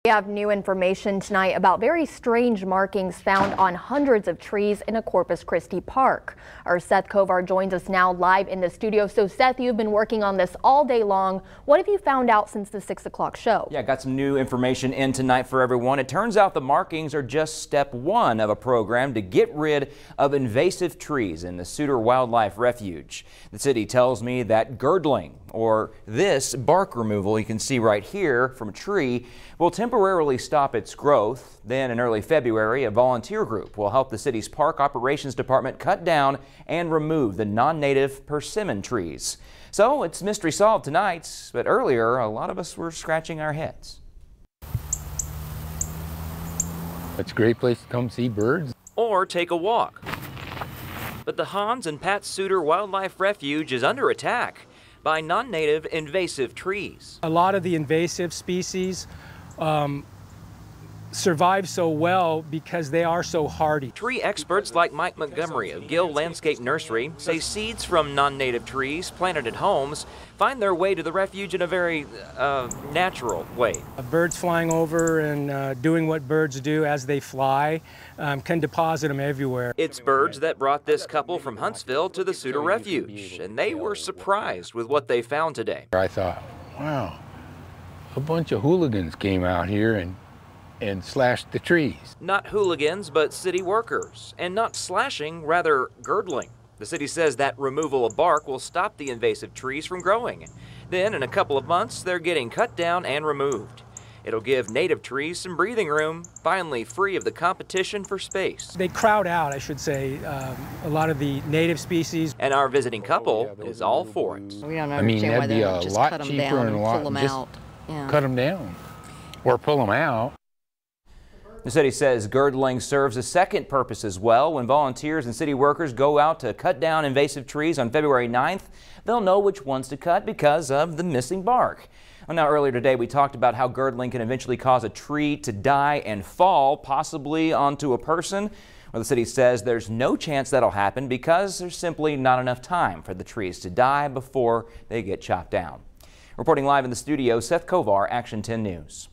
We have new information tonight about very strange markings found on hundreds of trees in a Corpus Christi park. Our Seth Kovar joins us now live in the studio. So Seth, you've been working on this all day long. What have you found out since the 6 o'clock show? Yeah, got some new information in tonight for everyone. It turns out the markings are just step one of a program to get rid of invasive trees in the Suter Wildlife Refuge. The city tells me that girdling, or this bark removal you can see right here from a tree, will temporarily stop its growth. Then in early February, a volunteer group will help the city's Park Operations Department cut down and remove the non-native persimmon trees. So it's mystery solved tonight, but earlier a lot of us were scratching our heads. It's a great place to come see birds. Or take a walk. But the Hans and Pat Suter Wildlife Refuge is under attack by non-native invasive trees. A lot of the invasive species survive so well because they are so hardy. Tree experts like Mike Montgomery of Gill Landscape Nursery say seeds from non-native trees planted at homes find their way to the refuge in a very natural way. Birds flying over and doing what birds do as they fly can deposit them everywhere. It's birds that brought this couple from Huntsville to the Suter Refuge, and they were surprised with what they found today. I thought, wow, a bunch of hooligans came out here and slashed the trees. Not hooligans, but city workers. And not slashing, rather girdling. The city says that removal of bark will stop the invasive trees from growing. Then, in a couple of months, they're getting cut down and removed. It'll give native trees some breathing room, finally free of the competition for space. They crowd out, I should say, a lot of the native species. And our visiting couple is all for it. We don't understand why they don't just cut them down and pull them out. Cut them down or pull them out. The city says girdling serves a second purpose as well. When volunteers and city workers go out to cut down invasive trees on February 9th, they'll know which ones to cut because of the missing bark. Well, now earlier today we talked about how girdling can eventually cause a tree to die and fall, possibly onto a person. Well, the city says there's no chance that'll happen because there's simply not enough time for the trees to die before they get chopped down. Reporting live in the studio, Seth Kovar, Action 10 News.